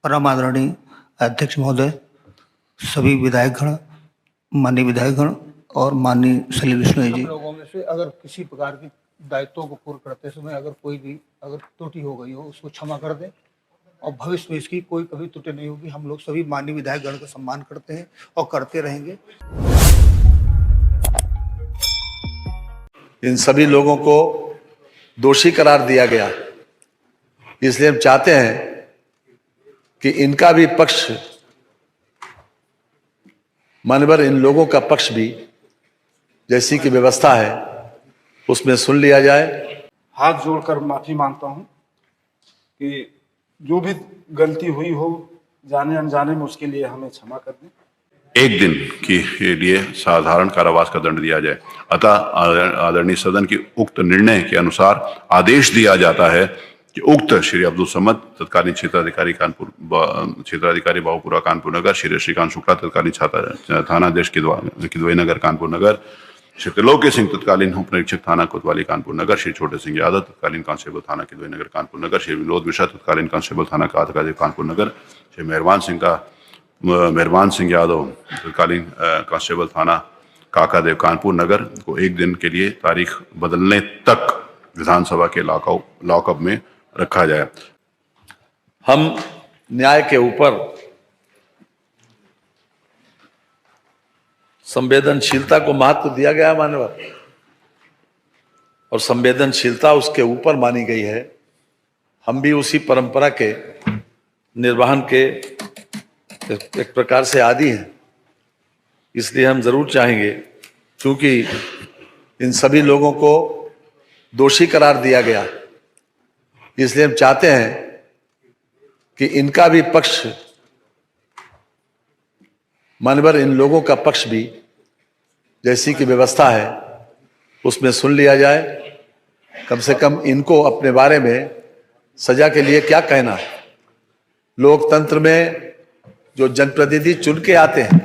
परम आदरणीय अध्यक्ष महोदय, सभी विधायकगण, माननीय विधायकगण और माननीय सलील बिश्नोई जी, लोगों में से अगर किसी प्रकार की दायित्वों को पूर्ण करते समय अगर कोई भी त्रुटि हो गई हो उसको क्षमा कर दें और भविष्य में इसकी कोई कभी त्रुटि नहीं होगी। हम लोग सभी माननीय विधायकगण का सम्मान करते हैं और करते रहेंगे। इन सभी लोगों को दोषी करार दिया गया, इसलिए हम चाहते हैं कि इनका भी पक्ष, मानवर इन लोगों का पक्ष भी जैसी की व्यवस्था है उसमें सुन लिया जाए। हाथ जोड़कर माफी मांगता हूं कि जो भी गलती हुई हो जाने अनजाने में उसके लिए हमें क्षमा कर दें। एक दिन के लिए साधारण कारावास का दंड दिया जाए। अतः आदरणीय सदन की उक्त निर्णय के अनुसार आदेश दिया जाता है कि उक्त श्री अब्दुल समद तत्कालीन क्षेत्राधिकारी कानपुर, क्षेत्राधिकारी बाबूपुरा कानपुर नगर, श्री श्रीकांत शुक्ला तत्कालीन थानाध्यक्ष किदवई नगर कानपुर नगर, श्री त्रिलोकी सिंह तत्कालीन उप निरीक्षक थाना कोतवाली कानपुर नगर, श्री छोटे सिंह यादव तत्कालीन कांस्टेबल थाना किदवई नगर कानपुर नगर, श्री विनोद मिश्रा तत्कालीन कांस्टेबल थाना कानपुर नगर, श्री मेहरबान सिंह यादव तत्कालीन कांस्टेबल थाना काकादेव कानपुर नगर को एक दिन के लिए तारीख बदलने तक विधानसभा के लॉकअप में रखा जाए। हम न्याय के ऊपर संवेदनशीलता को महत्व दिया गया मानव, और संवेदनशीलता उसके ऊपर मानी गई है। हम भी उसी परंपरा के निर्वहन के एक प्रकार से आदी हैं, इसलिए हम जरूर चाहेंगे, क्योंकि इन सभी लोगों को दोषी करार दिया गया, इसलिए हम चाहते हैं कि इनका भी पक्ष, मानवर इन लोगों का पक्ष भी जैसी की व्यवस्था है उसमें सुन लिया जाए। कम से कम इनको अपने बारे में सजा के लिए क्या कहना। लोकतंत्र में जो जनप्रतिनिधि चुन के आते हैं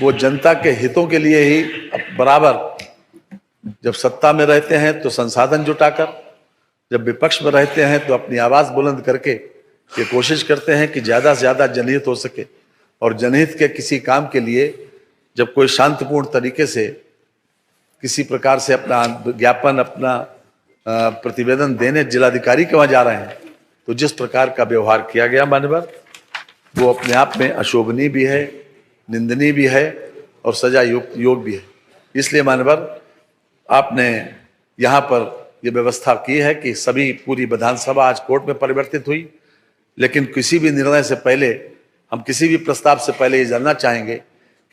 वो जनता के हितों के लिए ही बराबर, जब सत्ता में रहते हैं तो संसाधन जुटाकर, जब विपक्ष में रहते हैं तो अपनी आवाज बुलंद करके ये कोशिश करते हैं कि ज्यादा से ज्यादा जनहित हो सके। और जनहित के किसी काम के लिए जब कोई शांतिपूर्ण तरीके से किसी प्रकार से अपना ज्ञापन, अपना प्रतिवेदन देने जिलाधिकारी के वहां जा रहे हैं, तो जिस प्रकार का व्यवहार किया गया मानवर, वो अपने आप में अशोभनीय भी है, निंदनीय भी है और सजा योग भी है। इसलिए मानवर आपने यहाँ पर यह व्यवस्था की है कि सभी पूरी विधानसभा आज कोर्ट में परिवर्तित हुई, लेकिन किसी भी निर्णय से पहले, हम किसी भी प्रस्ताव से पहले ये जानना चाहेंगे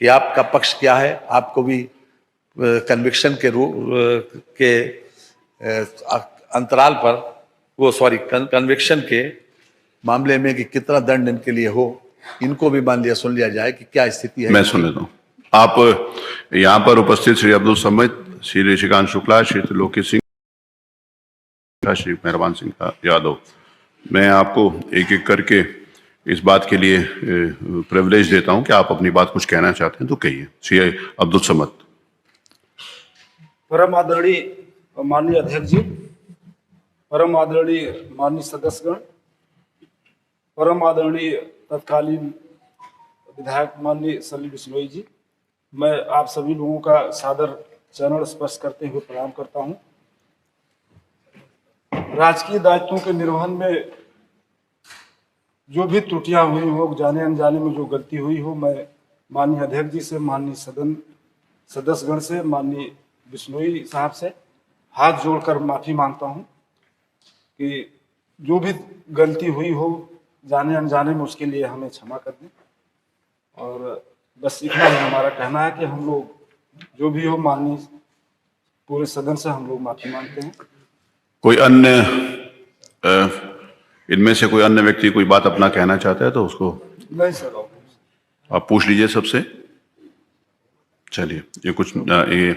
कि आपका पक्ष क्या है। आपको भी कन्विक्शन के अंतराल पर कन्विक्शन के मामले में कि कितना दंड इनके लिए हो, इनको भी मान लिया, सुन लिया जाए कि क्या स्थिति है। मैं सुन लेता हूँ। आप यहाँ पर उपस्थित श्री अब्दुल समद, श्री श्रीकांत शुक्ला, श्री त्रिलोकी सिंह, श्री मेहरबान सिंह यादव, मैं आपको एक एक करके इस बात के लिए प्रिविलेज देता हूं कि आप अपनी बात कुछ कहना चाहते हैं तो कहिए। श्री अब्दुल समद। परम आदरणीय माननीय अध्यक्ष जी, परम आदरणीय माननीय सदस्यगण, परम आदरणीय तत्कालीन विधायक माननीय सलील बिश्नोई जी, मैं आप सभी लोगों का सादर चरण स्पर्श करते हुए प्रणाम करता हूं। राजकीय दायित्वों के निर्वहन में जो भी त्रुटियां हुई हो, जाने अनजाने में जो गलती हुई हो, मैं माननीय अध्यक्ष जी से, माननीय सदन सदस्यगण से, माननीय बिश्नोई साहब से हाथ जोड़कर माफी मांगता हूं कि जो भी गलती हुई हो जाने अनजाने में उसके लिए हमें क्षमा कर दें। और बस इतना ही हमारा कहना है कि हम लोग जो भी हो, माननीय पूरे सदन से हम लोग माफी मांगते हैं। कोई अन्य इनमें से कोई अन्य व्यक्ति कोई बात अपना कहना चाहता है तो उसको? नहीं सर, आप पूछ लीजिए सबसे। चलिए, ये कुछ ये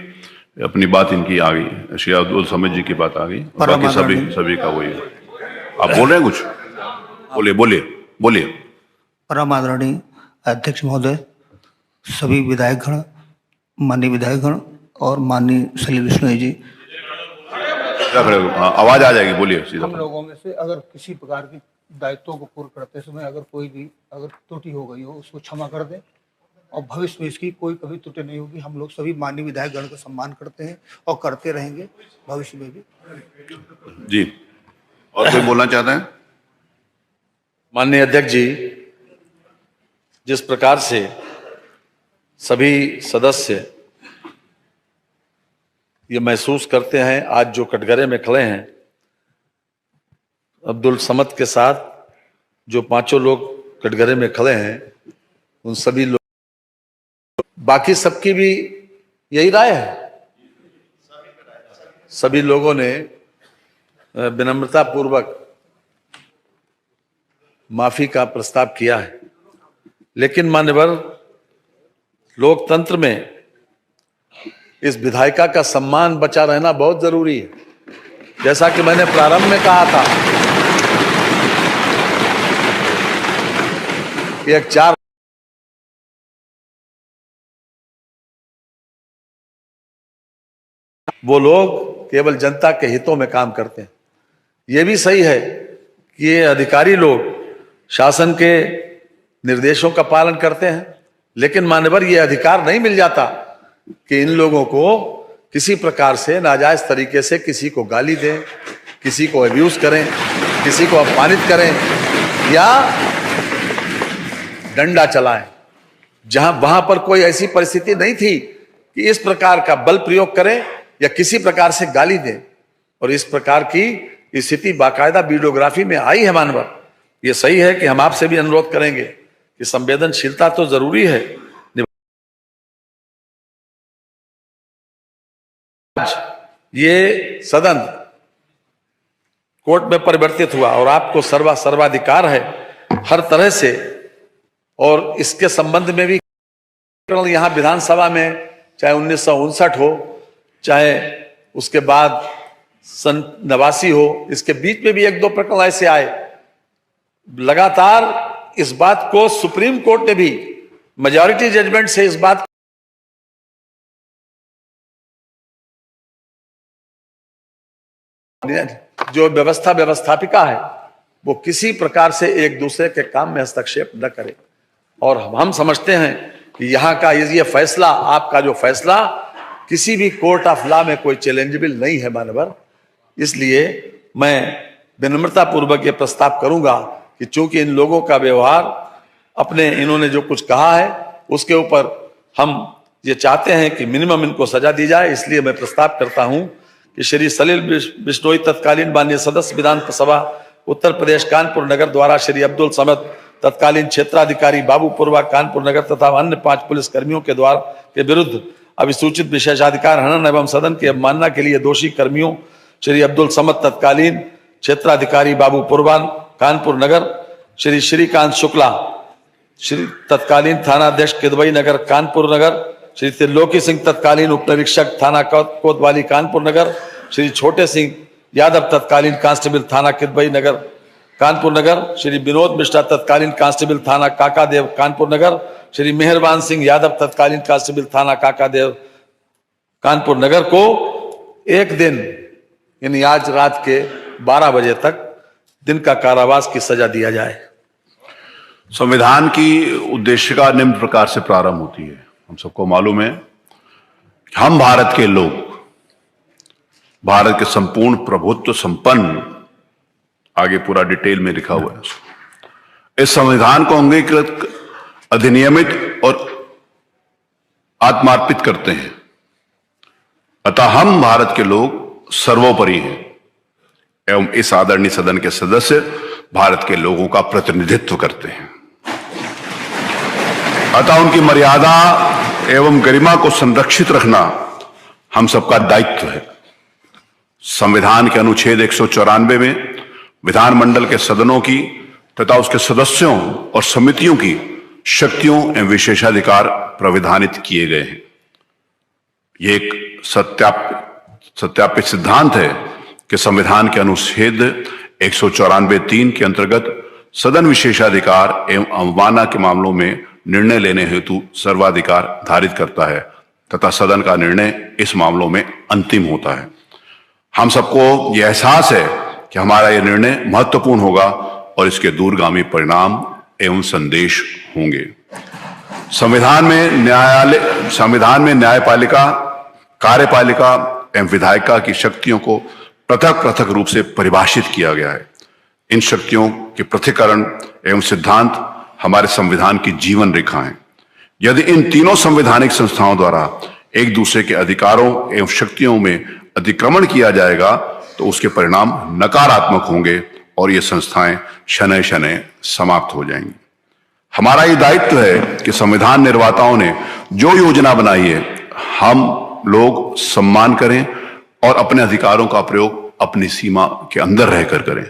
अपनी बात इनकी आ गई, श्री अब्दुल समद जी की बात आ गई, बाकी सभी का वही है। आप बोल रहे हैं कुछ? बोलिए। परम आदरणीय अध्यक्ष महोदय, सभी विधायकगण, माननीय विधायकगण और माननीय सलील बिश्नोई जी, आवाज आ जाएगी, बोलिए सीधा। हम लोगों में से अगर किसी प्रकार की दायित्वों को पूर्ण करते समय अगर कोई भी अगर त्रुटि हो गई हो उसको क्षमा कर दें और भविष्य में इसकी कोई कभी त्रुटि नहीं होगी। हम लोग सभी माननीय विधायक गण का सम्मान करते हैं और करते रहेंगे भविष्य में भी। जी, और कोई बोलना चाहते हैं? माननीय अध्यक्ष जी, जिस प्रकार से सभी सदस्य ये महसूस करते हैं, आज जो कटघरे में खड़े हैं अब्दुल समद के साथ जो पांचों लोग कटघरे में खड़े हैं, उन सभी लोग, बाकी सबकी भी यही राय है। सभी लोगों ने विनम्रता पूर्वक माफी का प्रस्ताव किया है, लेकिन मान्यवर लोकतंत्र में इस विधायिका का सम्मान बचा रहना बहुत जरूरी है। जैसा कि मैंने प्रारंभ में कहा था कि एक 4 वो लोग केवल जनता के हितों में काम करते हैं। ये भी सही है कि ये अधिकारी लोग शासन के निर्देशों का पालन करते हैं, लेकिन मान्यवर ये अधिकार नहीं मिल जाता कि इन लोगों को किसी प्रकार से नाजायज तरीके से किसी को गाली दें, किसी को अब्यूज करें, किसी को अपमानित करें या डंडा चलाएं। वहां पर कोई ऐसी परिस्थिति नहीं थी कि इस प्रकार का बल प्रयोग करें या किसी प्रकार से गाली दें, और इस प्रकार की स्थिति बाकायदा वीडियोग्राफी में आई है मानवर। ये सही है कि हम आपसे भी अनुरोध करेंगे कि संवेदनशीलता तो जरूरी है। ये सदन कोर्ट में परिवर्तित हुआ और आपको सर्वाधिकार है हर तरह से, और इसके संबंध में भी यहां विधानसभा में चाहे 1959 हो, चाहे उसके बाद सन 89 हो, इसके बीच में भी 1-2 प्रकरण ऐसे आए। लगातार इस बात को सुप्रीम कोर्ट ने भी मेजॉरिटी जजमेंट से इस बात जो व्यवस्थापिका है वो किसी प्रकार से एक दूसरे के काम में हस्तक्षेप न करे, और हम समझते हैं कि यहाँ का ये फैसला, आपका जो फैसला किसी भी कोर्ट ऑफ लॉ में कोई चैलेंजेबल नहीं है मानवर। इसलिए मैं विनम्रता पूर्वक ये प्रस्ताव करूंगा कि चूंकि इन लोगों का व्यवहार, अपने इन्होंने जो कुछ कहा है उसके ऊपर हम ये चाहते हैं कि मिनिमम इनको सजा दी जाए, इसलिए मैं प्रस्ताव करता हूं कि श्री सलील बिश्नोई तत्कालीन माननीय सदस्य विधानसभा उत्तर प्रदेश कानपुर नगर द्वारा श्री अब्दुल समद तत्कालीन क्षेत्राधिकारी बाबूपुरवा कानपुर नगर तथा अन्य 5 पुलिस कर्मियों के द्वारा के विरुद्ध अभिसूचित विशेषाधिकार हनन एवं सदन की अवमानना के लिए दोषी कर्मियों श्री अब्दुल समद तत्कालीन क्षेत्राधिकारी बाबूपुरवा कानपुर नगर, श्री श्रीकांत शुक्ला श्री तत्कालीन थानाध्यक्ष किदवई नगर कानपुर नगर, श्री त्रिलोकी सिंह तत्कालीन उप निरीक्षक थाना कोतवाली कानपुर नगर, श्री छोटे सिंह यादव तत्कालीन कांस्टेबल थाना किदवई नगर कानपुर नगर, श्री विनोद मिश्रा तत्कालीन कांस्टेबल थाना काकादेव कानपुर नगर, श्री मेहरबान सिंह यादव तत्कालीन कांस्टेबल थाना काकादेव कानपुर नगर को 1 दिन यानी आज रात के 12 बजे तक दिन का कारावास की सजा दिया जाए। संविधान की उद्देशिका निम्न प्रकार से प्रारंभ होती है। हम सबको मालूम है कि हम भारत के लोग, भारत के संपूर्ण प्रभुत्व संपन्न, आगे पूरा डिटेल में लिखा हुआ है, इस संविधान को अंगीकृत, अधिनियमित और आत्मार्पित करते हैं। अतः हम भारत के लोग सर्वोपरि हैं एवं इस आदरणीय सदन के सदस्य भारत के लोगों का प्रतिनिधित्व करते हैं। अतः उनकी मर्यादा एवं गरिमा को संरक्षित रखना हम सबका दायित्व है। संविधान के अनुच्छेद 194 में विधानमंडल के सदनों की तथा उसके सदस्यों और समितियों की शक्तियों एवं विशेषाधिकार प्राविधानित किए गए हैं। यह एक सत्यापित सिद्धांत है कि संविधान के अनुच्छेद 194(3) के अंतर्गत सदन विशेषाधिकार एवं अवमानना के मामलों में निर्णय लेने हेतु सर्वाधिकार धारित करता है तथा सदन का निर्णय इस मामलों में अंतिम होता है। हम सबको यह एहसास है कि हमारा यह निर्णय महत्वपूर्ण होगा और इसके दूरगामी परिणाम एवं संदेश होंगे। संविधान में न्यायपालिका, कार्यपालिका एवं विधायिका की शक्तियों को पृथक पृथक रूप से परिभाषित किया गया है। इन शक्तियों के पृथक्करण एवं सिद्धांत हमारे संविधान की जीवन रेखा हैं। यदि इन तीनों संवैधानिक संस्थाओं द्वारा एक दूसरे के अधिकारों एवं शक्तियों में अतिक्रमण किया जाएगा तो उसके परिणाम नकारात्मक होंगे और ये संस्थाएं शनय शनय समाप्त हो जाएंगी। हमारा ये दायित्व है कि संविधान निर्माताओं ने जो योजना बनाई है हम लोग सम्मान करें और अपने अधिकारों का प्रयोग अपनी सीमा के अंदर रहकर करें।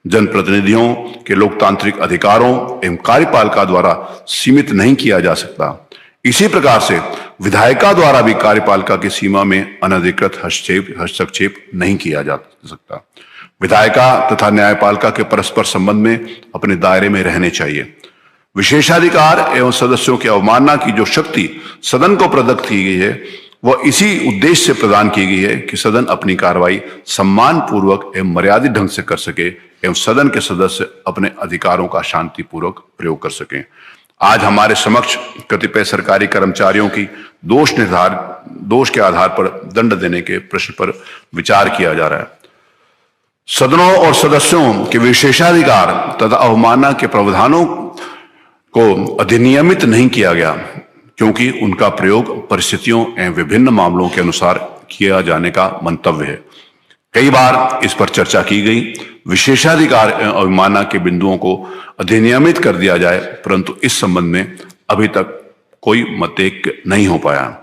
जनप्रतिनिधियों के लोकतांत्रिक अधिकारों एवं कार्यपालिका द्वारा सीमित नहीं किया जा सकता। इसी प्रकार से विधायिका द्वारा भी कार्यपालिका की सीमा में अनधिकृत हस्तक्षेप नहीं किया जा सकता। विधायिका तथा न्यायपालिका के परस्पर संबंध में अपने दायरे में रहने चाहिए। विशेषाधिकार एवं सदस्यों की अवमानना की जो शक्ति सदन को प्रदत्त की गई है वह इसी उद्देश्य से प्रदान की गई है कि सदन अपनी कार्रवाई सम्मान पूर्वक एवं मर्यादित ढंग से कर सके एवं सदन के सदस्य अपने अधिकारों का शांतिपूर्वक प्रयोग कर सकें। आज हमारे समक्ष कतिपय सरकारी कर्मचारियों की दोष के आधार पर दंड देने के प्रश्न पर विचार किया जा रहा है। सदनों और सदस्यों के विशेषाधिकार तथा अवमानना के प्रावधानों को अधिनियमित नहीं किया गया क्योंकि उनका प्रयोग परिस्थितियों एवं विभिन्न मामलों के अनुसार किया जाने का मंतव्य है। कई बार इस पर चर्चा की गई। विशेषाधिकार एवं अवमानना के बिंदुओं को अधिनियमित कर दिया जाए, परंतु इस संबंध में अभी तक कोई मतैक्य नहीं हो पाया।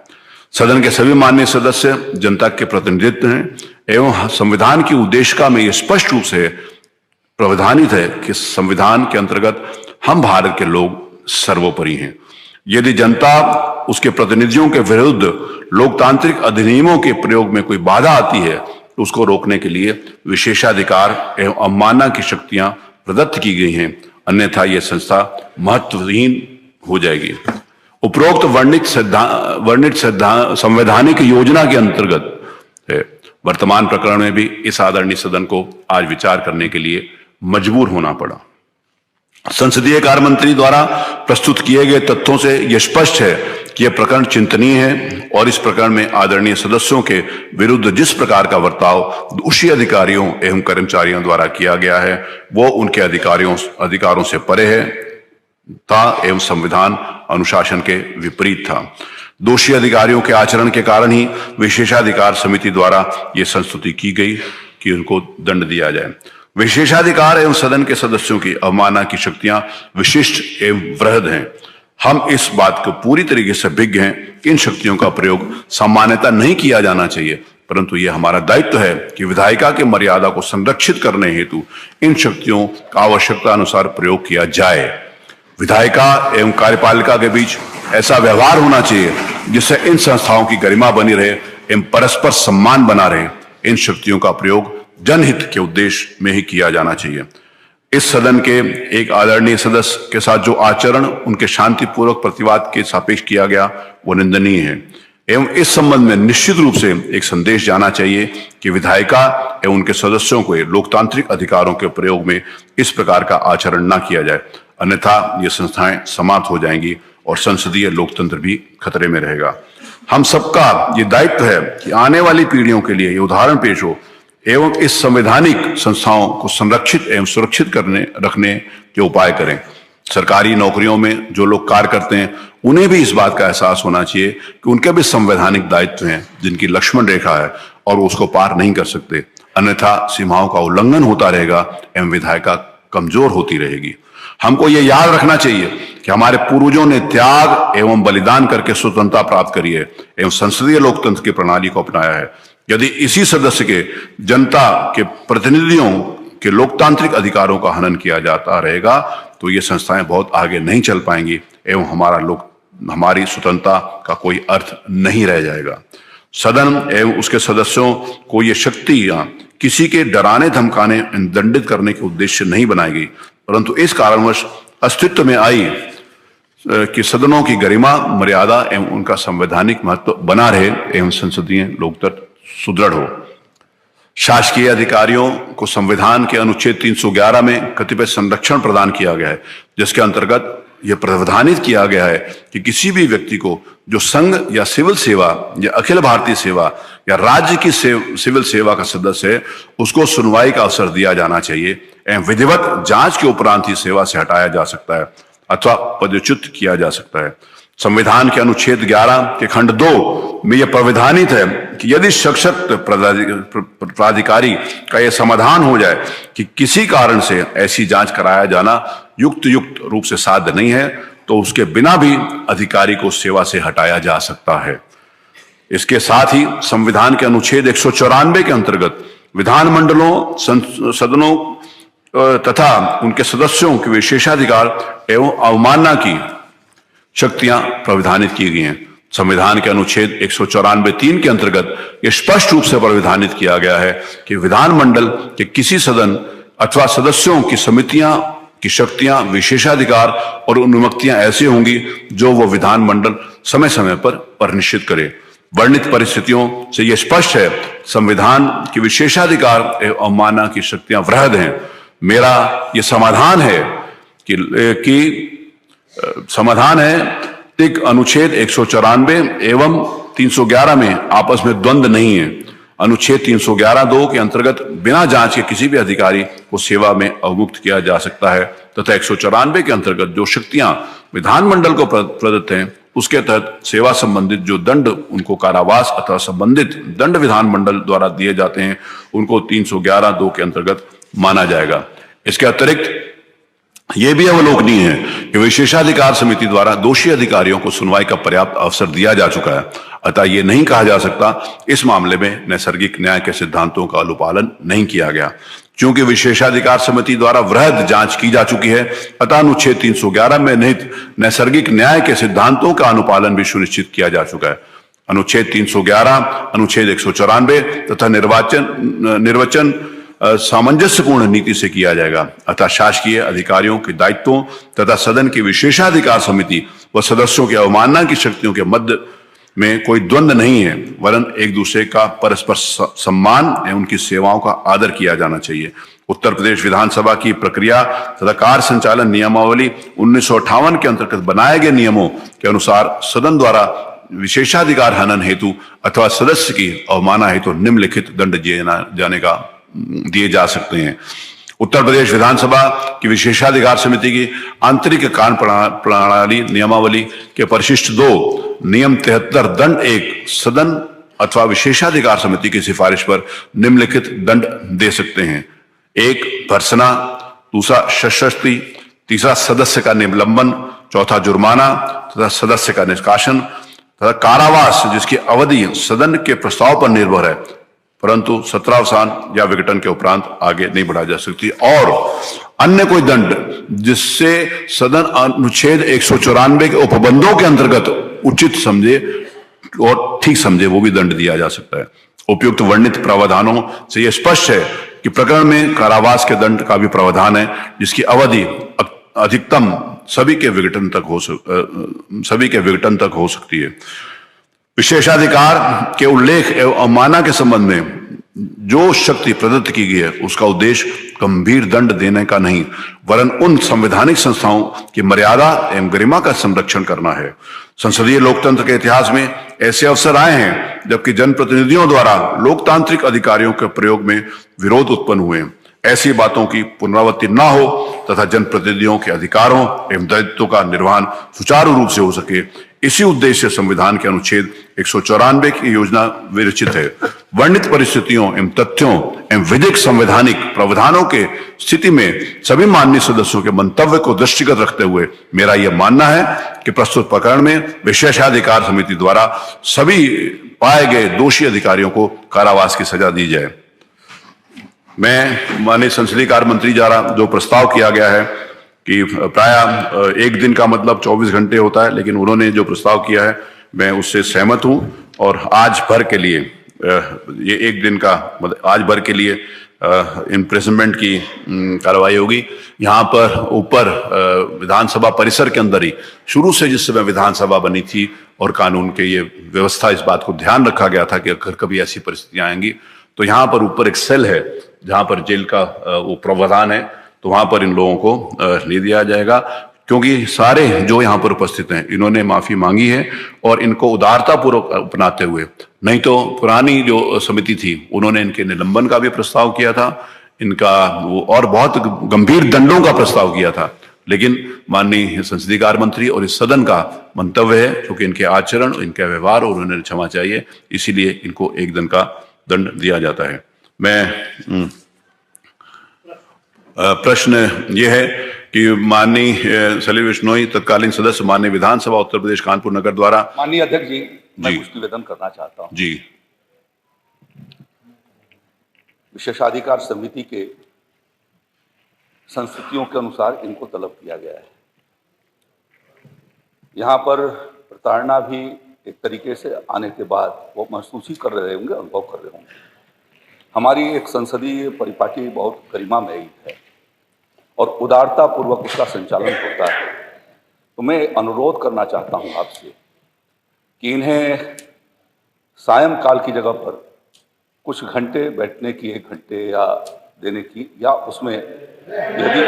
सदन के सभी माननीय सदस्य जनता के प्रतिनिधित्व हैं एवं संविधान की उद्देशिका में यह स्पष्ट रूप से प्रावधानित है कि संविधान के अंतर्गत हम भारत के लोग सर्वोपरि हैं। यदि जनता उसके प्रतिनिधियों के विरुद्ध लोकतांत्रिक अधिनियमों के प्रयोग में कोई बाधा आती है तो उसको रोकने के लिए विशेषाधिकार एवं अवमानना की शक्तियां प्रदत्त की गई हैं, अन्यथा यह संस्था महत्वहीन हो जाएगी। उपरोक्त वर्णित संवैधानिक योजना के अंतर्गत वर्तमान प्रकरण में भी इस आदरणीय सदन को आज विचार करने के लिए मजबूर होना पड़ा। संसदीय कार्य मंत्री द्वारा प्रस्तुत किए गए तथ्यों से यह स्पष्ट है कि यह प्रकरण चिंतनीय है और इस प्रकरण में आदरणीय सदस्यों के विरुद्ध जिस प्रकार का बर्ताव दोषी अधिकारियों एवं कर्मचारियों द्वारा किया गया है वो उनके अधिकारों से परे है एवं संविधान अनुशासन के विपरीत था। दोषी अधिकारियों के आचरण के कारण ही विशेषाधिकार समिति द्वारा यह संस्तुति की गई कि उनको दंड दिया जाए। विशेषाधिकार एवं सदन के सदस्यों की अवमानना की शक्तियां विशिष्ट एवं वृहद हैं। हम इस बात को पूरी तरीके से विज्ञ हैं कि इन शक्तियों का प्रयोग सामान्यतः नहीं किया जाना चाहिए, परंतु यह हमारा दायित्व है कि विधायिका की मर्यादा को संरक्षित करने हेतु इन शक्तियों का आवश्यकता अनुसार प्रयोग किया जाए। विधायिका एवं कार्यपालिका के बीच ऐसा व्यवहार होना चाहिए जिससे इन संस्थाओं की गरिमा बनी रहे एवं परस्पर सम्मान बना रहे। इन शक्तियों का प्रयोग जनहित के उद्देश्य में ही किया जाना चाहिए। इस सदन के एक आदरणीय सदस्य के साथ जो आचरण उनके शांतिपूर्वक प्रतिवाद के सापेक्ष किया गया वो निंदनीय है एवं इस संबंध में निश्चित रूप से एक संदेश जाना चाहिए कि विधायिका एवं उनके सदस्यों को लोकतांत्रिक अधिकारों के प्रयोग में इस प्रकार का आचरण न किया जाए, अन्यथा ये संस्थाएं समाप्त हो जाएंगी और संसदीय लोकतंत्र भी खतरे में रहेगा। हम सबका ये दायित्व है कि आने वाली पीढ़ियों के लिए ये उदाहरण पेश हो एवं इस संवैधानिक संस्थाओं को संरक्षित एवं सुरक्षित रखने के उपाय करें। सरकारी नौकरियों में जो लोग कार्य करते हैं उन्हें भी इस बात का एहसास होना चाहिए कि उनके भी संवैधानिक दायित्व हैं जिनकी लक्ष्मण रेखा है और वो उसको पार नहीं कर सकते, अन्यथा सीमाओं का उल्लंघन होता रहेगा एवं विधायिका कमजोर होती रहेगी। हमको ये याद रखना चाहिए कि हमारे पूर्वजों ने त्याग एवं बलिदान करके स्वतंत्रता प्राप्त करी है एवं संसदीय लोकतंत्र की प्रणाली को अपनाया है। यदि इसी सदस्य के जनता के प्रतिनिधियों के लोकतांत्रिक अधिकारों का हनन किया जाता रहेगा तो ये संस्थाएं बहुत आगे नहीं चल पाएंगी एवं हमारी स्वतंत्रता का कोई अर्थ नहीं रह जाएगा। सदन एवं उसके सदस्यों को ये शक्तियां किसी के डराने धमकाने दंडित करने के उद्देश्य नहीं बनाई गई, परंतु इस कारणवश अस्तित्व में आई कि सदनों की गरिमा, मर्यादा एवं उनका संवैधानिक महत्व बना रहे एवं संसदीय लोकतंत्र सुदृढ़ हो। शासकीय अधिकारियों को संविधान के अनुच्छेद 311 में कतिपय संरक्षण प्रदान किया गया है, जिसके अंतर्गत यह प्रावधानित किया गया है कि किसी भी व्यक्ति को जो संघ या सिविल सेवा या अखिल भारतीय सेवा या राज्य की सिविल सेवा का सदस्य है, उसको सुनवाई का अवसर दिया जाना चाहिए एवं विधिवत जांच के उपरांत ही सेवा से हटाया जा सकता है अथवा पदच्युत किया जा सकता है। संविधान के अनुच्छेद 11 के खंड 2 में यह प्रावधानित है कि यदि सशक्त प्राधिकारी का यह समाधान हो जाए कि किसी कारण से ऐसी जांच कराया जाना युक्त रूप से साध्य नहीं है, तो उसके बिना भी अधिकारी को सेवा से हटाया जा सकता है। इसके साथ ही संविधान के अनुच्छेद 194 के अंतर्गत विधानमंडलों, सदनों तथा उनके सदस्यों के विशेषाधिकार एवं अवमानना की शक्तियां प्रावधानित की गई हैं। संविधान के अनुच्छेद 194(3) के अंतर्गत यह स्पष्ट रूप से प्रावधानित किया गया है कि विधानमंडल के किसी सदन अथवा सदस्यों की समितियां की शक्तियां, विशेषाधिकार और अनुमतियां ऐसी होंगी जो वो विधानमंडल समय समय पर निश्चित करे। वर्णित परिस्थितियों से यह स्पष्ट है संविधान के विशेषाधिकार एवं अवमानना की शक्तियां वृहद हैं। मेरा यह समाधान है कि समाधान है कि अनुच्छेद 194 एवं 311 में आपस में द्वंद्व नहीं है। अनुच्छेद 311(2) के अंतर्गत बिना जांच के किसी भी अधिकारी को सेवा में अवमुक्त किया जा सकता है तथा 194 के अंतर्गत जो शक्तियां विधानमंडल को प्रदत्त हैं उसके तहत सेवा संबंधित जो दंड उनको कारावास अथवा संबंधित दंड विधानमंडल द्वारा दिए जाते हैं उनको 311(2) के अंतर्गत माना जाएगा। इसके अतिरिक्त यह भी अवलोकनीय है कि विशेषाधिकार समिति द्वारा दोषी अधिकारियों को सुनवाई का पर्याप्त अवसर दिया जा चुका है, अतः यह नहीं कहा जा सकता इस मामले में नैसर्गिक न्याय के सिद्धांतों का अनुपालन नहीं किया गया। क्योंकि विशेषाधिकार समिति द्वारा वृहद जांच की जा चुकी है, अतः अनुच्छेद 311 में निहित नैसर्गिक न्याय के सिद्धांतों का अनुपालन भी सुनिश्चित किया जा चुका है। अनुच्छेद 311, अनुच्छेद 194 तथा निर्वाचन सामंजस्यपूर्ण नीति से किया जाएगा, अतः शासकीय अधिकारियों के दायित्वों तथा सदन की विशेषाधिकार समिति व सदस्यों की अवमानना की शक्तियों के मध्य में कोई द्वंद्व नहीं है, वरन एक दूसरे का परस्पर सम्मान एवं उनकी सेवाओं का आदर किया जाना चाहिए। उत्तर प्रदेश विधानसभा की प्रक्रिया तथा कार्य संचालन नियमावली 1958 के अंतर्गत बनाए गए नियमों के अनुसार सदन द्वारा विशेषाधिकार हनन हेतु अथवा सदस्य की अवमानना हेतु निम्नलिखित दंड दिए जा सकते हैं। उत्तर प्रदेश विधानसभा की विशेषाधिकार समिति की आंतरिक कार्य प्रणाली नियमावली के परिशिष्ट 2 नियम 73 दंड 1 सदन अथवा विशेषाधिकार समिति की सिफारिश पर निम्नलिखित दंड दे सकते हैं। 1 भर्त्सना, दूसरा शस्त्री, तीसरा सदस्य का निलंबन, चौथा जुर्माना तथा सदस्य का निष्कासन तथा कारावास जिसकी अवधि सदन के प्रस्ताव पर निर्भर है परंतु सत्रावसान या विघटन के उपरांत आगे नहीं बढ़ा जा सकती, और अन्य कोई दंड जिससे सदन अनुच्छेद 194 के उपबंधों के अंतर्गत उचित समझे और ठीक समझे वो भी दंड दिया जा सकता है। उपयुक्त वर्णित प्रावधानों से यह स्पष्ट है कि प्रकरण में कारावास के दंड का भी प्रावधान है जिसकी अवधि अधिकतम सभी के विघटन तक हो सकती है। विशेषाधिकार के उल्लेख एवं अवमानना के संबंध में जो शक्ति प्रदत्त की गई है उसका उद्देश्य गंभीर दंड देने का नहीं वरन उन संवैधानिक संस्थाओं की मर्यादा एवं गरिमा का संरक्षण करना है। संसदीय लोकतंत्र के इतिहास में ऐसे अवसर आए हैं जबकि जनप्रतिनिधियों द्वारा लोकतांत्रिक अधिकारियों के प्रयोग में विरोध उत्पन्न हुए। ऐसी बातों की पुनरावृत्ति न हो तथा जनप्रतिनिधियों के अधिकारों एवं दायित्वों का निर्वहन सुचारू रूप से हो सके, इसी उद्देश्य संविधान के अनुच्छेद 194 की योजना विरचित है। वर्णित परिस्थितियों एवं तथ्यों एवं विधिक संवैधानिक प्रावधानों के स्थिति में सभी माननीय सदस्यों के मंतव्य को दृष्टिगत रखते हुए मेरा यह मानना है कि प्रस्तुत प्रकरण में विशेषाधिकार समिति द्वारा सभी पाए गए दोषी अधिकारियों को कारावास की सजा दी जाए। मैं माननीय संसदीय कार्य मंत्री द्वारा जो प्रस्ताव किया गया है कि प्राय एक दिन का मतलब 24 घंटे होता है, लेकिन उन्होंने जो प्रस्ताव किया है मैं उससे सहमत हूं और आज भर के लिए ये एक दिन का मतलब आज भर के लिए इम्प्रिजनमेंट की कार्रवाई होगी। यहाँ पर ऊपर विधानसभा परिसर के अंदर ही शुरू से जिस समय विधानसभा बनी थी और कानून के ये व्यवस्था इस बात को ध्यान रखा गया था कि अगर कभी ऐसी परिस्थितियां आएंगी तो यहाँ पर ऊपर एक सेल है जहाँ पर जेल का वो प्रावधान है, तो वहाँ पर इन लोगों को ले दिया जाएगा, क्योंकि सारे जो यहाँ पर उपस्थित हैं इन्होंने माफी मांगी है और इनको उदारता पूर्वक अपनाते हुए, नहीं तो पुरानी जो समिति थी उन्होंने इनके निलंबन का भी प्रस्ताव किया था, इनका वो और बहुत गंभीर दंडों का प्रस्ताव किया था, लेकिन माननीय संसदीय कार्य मंत्री और इस सदन का मंतव्य है क्योंकि इनके आचरण, इनका व्यवहार और उन्हें क्षमा चाहिए, इसीलिए इनको 1 दिन का दंड दिया जाता है। मैं प्रश्न ये है कि माननीय सलील बिश्नोई तत्कालीन सदस्य माननीय विधानसभा उत्तर प्रदेश कानपुर नगर द्वारा। माननीय अध्यक्ष जी, मैं कुछ निवेदन करना चाहता हूं। जी। विशेषाधिकार समिति के संस्कृतियों के अनुसार इनको तलब किया गया है। यहाँ पर प्रताड़ना भी एक तरीके से आने के बाद वो महसूस ही कर रहे होंगे, अनुभव कर रहे होंगे। हमारी एक संसदीय परिपाटी बहुत गरिमामयी है और उदारता पूर्वक उसका संचालन होता है। तो मैं अनुरोध करना चाहता हूं आपसे कि इन्हें सायंकाल की जगह पर कुछ घंटे बैठने की, 1 घंटे या देने की, या उसमें यदि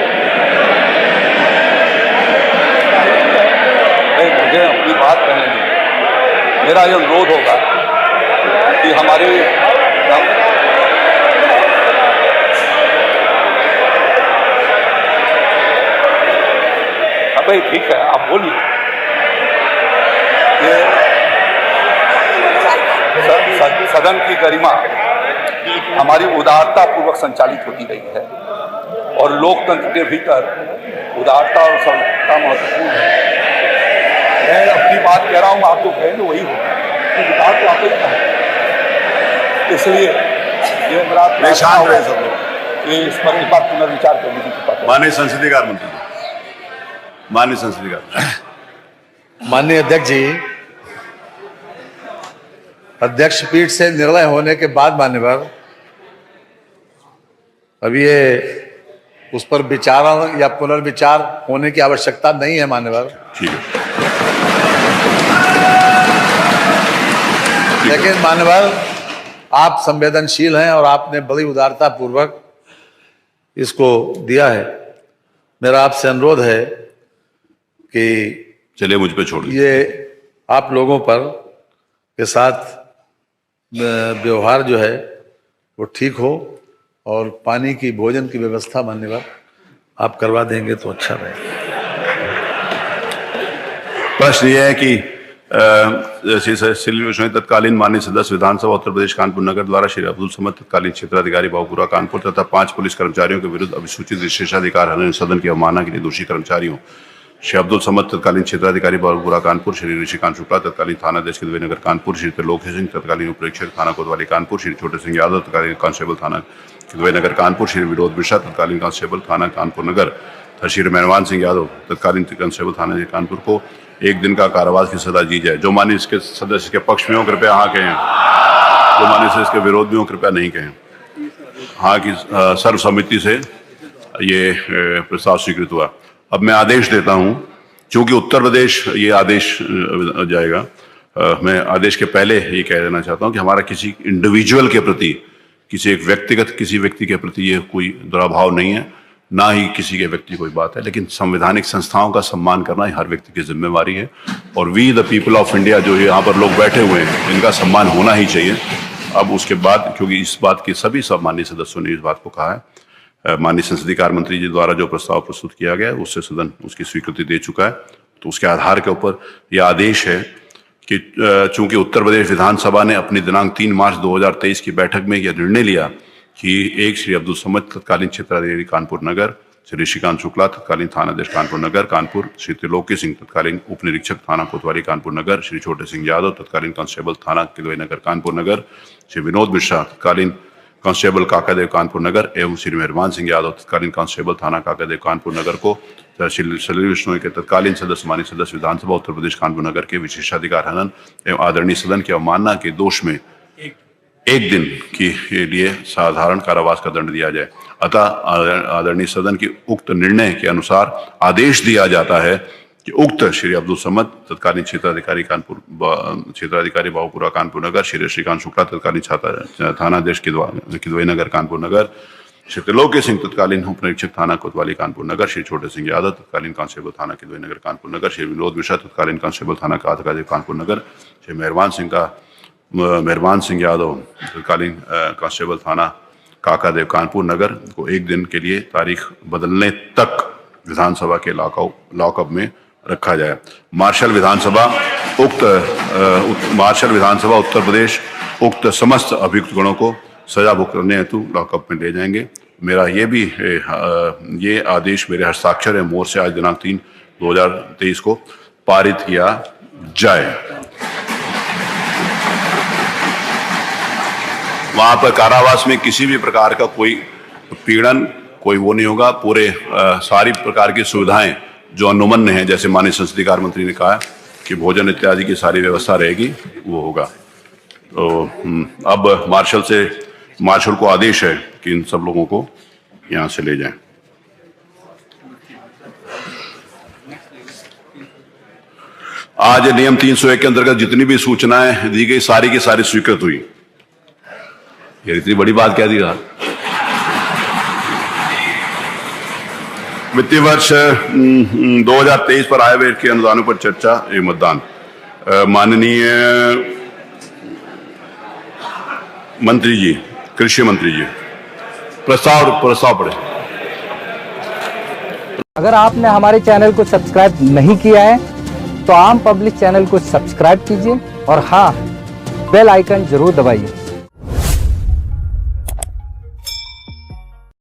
मुझे अपनी बात कहने दीजिए। मेरा यह अनुरोध होगा कि हमारे भाई ठीक है, आप बोलिए। सदन की गरिमा हमारी उदारता पूर्वक संचालित होती रही है और लोकतंत्र के भीतर उदारता और सरलता महत्वपूर्ण है। मैं अपनी बात कह रहा हूँ, आप जो कहेंगे वही होगा, तो विकास तो आपको ही कहा। इसलिए ये मेरा कि इस पर एक बार पुनर्विचार करने की कृपा करें। माननीय संसदीय कार्य मंत्री, माननीय संसदीय कार्य, माननीय अध्यक्ष जी, अध्यक्ष पीठ से निर्णय होने के बाद मान्यवर अब ये उस पर विचार या पुनर्विचार होने की आवश्यकता नहीं है मान्यवर। ठीक है। लेकिन मान्यवर आप संवेदनशील हैं और आपने बड़ी उदारता पूर्वक इसको दिया है। मेरा आपसे अनुरोध है कि चलिए मुझ पे छोड़िए। ये आप लोगों पर के साथ व्यवहार जो है वो ठीक हो और पानी की, भोजन की व्यवस्था मान्यवर आप करवा देंगे तो अच्छा रहेगा। प्रश्न ये है कि सलील बिश्नोई तत्कालीन माननीय सदस्य विधानसभा उत्तर प्रदेश कानपुर नगर द्वारा श्री अब्दुल समद तत्कालीन क्षेत्राधिकारी बाबूपुरा कानपुर तथा 5 पुलिस कर्मचारियों के विरुद्ध अभिसूचित विशेषाधिकार हनन सदन की अवमानना के लिए दोषी कर्मचारियों श्री अब्दुल समद तत्कालीन क्षेत्राधिकारी बाबूपुरा कानपुर, श्री ऋषिकांत शुक्ला तत्कालीन थानाध्यक्ष किदवई कानपुर, श्री त्रिलोक सिंह तत्कालीन उपरीक्षक थाना कोतवाली कानपुर, श्री छोटे सिंह यादव तत्कालीन कांस्टेबल थाना किदवई कानपुर, श्री विनोद मिश्रा तत्कालीन कांस्टेबल थाना कानपुर नगर तथा श्री मेहरबान सिंह यादव तत्कालीन कांस्टेबल थाना कानपुर को 1 दिन का कारावास की सजा दी जाए। जो माननीय इसके सदस्य के पक्ष में हो कृपया हाँ कहें, जो माननीय से इसके विरोध में हो कृपया नहीं कहें। हाँ की सर्वसम्मति से ये प्रस्ताव स्वीकृत हुआ। अब मैं आदेश देता हूं, क्योंकि उत्तर प्रदेश ये आदेश जाएगा, मैं आदेश के पहले ये कह देना चाहता हूं कि हमारा किसी इंडिविजुअल के प्रति, किसी एक व्यक्तिगत किसी व्यक्ति के प्रति ये कोई दुराभाव नहीं है, ना ही किसी के व्यक्ति कोई बात है, लेकिन संवैधानिक संस्थाओं का सम्मान करना हर व्यक्ति की जिम्मेवारी है और we the people of India जो यहाँ पर लोग बैठे हुए हैं इनका सम्मान होना ही चाहिए। अब उसके बाद, क्योंकि इस बात की सभी माननीय सदस्यों ने इस बात को कहा है, माननीय संसदीय कार्य मंत्री जी द्वारा जो प्रस्ताव प्रस्तुत किया गया है उससे सदन उसकी स्वीकृति दे चुका है, तो उसके आधार के ऊपर यह आदेश है कि चूंकि उत्तर प्रदेश विधानसभा ने अपनी दिनांक 3 मार्च 2023 की बैठक में यह निर्णय लिया कि एक श्री अब्दुल समद तत्कालीन क्षेत्राधिकारी कानपुर नगर, श्री ऋषिकांत शुक्ला तत्कालीन थानाध्यक्ष कानपुर नगर कानपुर, श्री त्रिलोक सिंह तत्कालीन उप निरीक्षक थाना कोतवाली कानपुर नगर, श्री छोटे सिंह यादव तत्कालीन कांस्टेबल थाना किदवई नगर कानपुर नगर, श्री विनोद मिश्रा तत्कालीन कांस्टेबल काकादेव कानपुर नगर एवं श्री मेहरबान सिंह यादव तत्कालीन कांस्टेबल थाना काकादेव कानपुर नगर को श्री सलील बिश्नोई के तत्कालीन सदस्य माननीय सदस्य विधानसभा उत्तर प्रदेश कानपुर नगर के विशेषाधिकार हनन एवं आदरणीय सदन की अवमानना के दोष में 1 दिन के लिए साधारण कारावास का दंड दिया जाए। अतः आदरणीय सदन की उक्त निर्णय के अनुसार आदेश दिया जाता है कि उक्त श्री अब्दुल समद तत्कालीन क्षेत्राधिकारी बाबूपुरा कानपुर नगर, श्री श्रीकांत शुक्ला तत्कालीन थानाध्यक्ष किदवई नगर कानपुर नगर, श्री त्रिलोकी सिंह तत्कालीन उप निरीक्षक थाना कोतवाली कानपुर नगर, श्री छोटे सिंह यादव तत्कालीन कांस्टेबल थाना किदवई नगर कानपुर नगर, श्री विनोद मिश्रा तत्कालीन कांस्टेबल थाना कानपुर नगर, श्री मेहरबान सिंह यादव तत्कालीन कांस्टेबल थाना काकादेव कानपुर नगर को 1 दिन के लिए तारीख बदलने तक विधानसभा के लॉकअप में रखा जाए। मार्शल विधानसभा उत्तर प्रदेश उक्त समस्त अभियुक्त गणों को सजा भुगतने हेतु लॉकअप में ले जाएंगे। मेरा ये आदेश मेरे हस्ताक्षर है मोहर से आज दिनांक 3/2023 को पारित किया जाए। वहां पर कारावास में किसी भी प्रकार का कोई पीड़न कोई वो नहीं होगा। पूरे सारी प्रकार की सुविधाएं जो अनुमन्य हैं, जैसे माननीय संसदीय कार्य मंत्री ने कहा कि भोजन इत्यादि की सारी व्यवस्था रहेगी, वो होगा। तो अब मार्शल को आदेश है कि इन सब लोगों को यहाँ से ले जाएं। आज नियम 301 के अंतर्गत जितनी भी सूचनाएं दी गई सारी की सारी स्वीकृत हुई। ये इतनी बड़ी बात क्या दी रहा। वित्तीय वर्ष 2023 पर आय व्यय के अनुदानों पर चर्चा एवं मतदान। माननीय मंत्री जी, कृषि मंत्री जी, प्रस्ताव पढ़े। अगर आपने हमारे चैनल को सब्सक्राइब नहीं किया है तो आम पब्लिक चैनल को सब्सक्राइब कीजिए और हाँ, बेल आइकन जरूर दबाइए।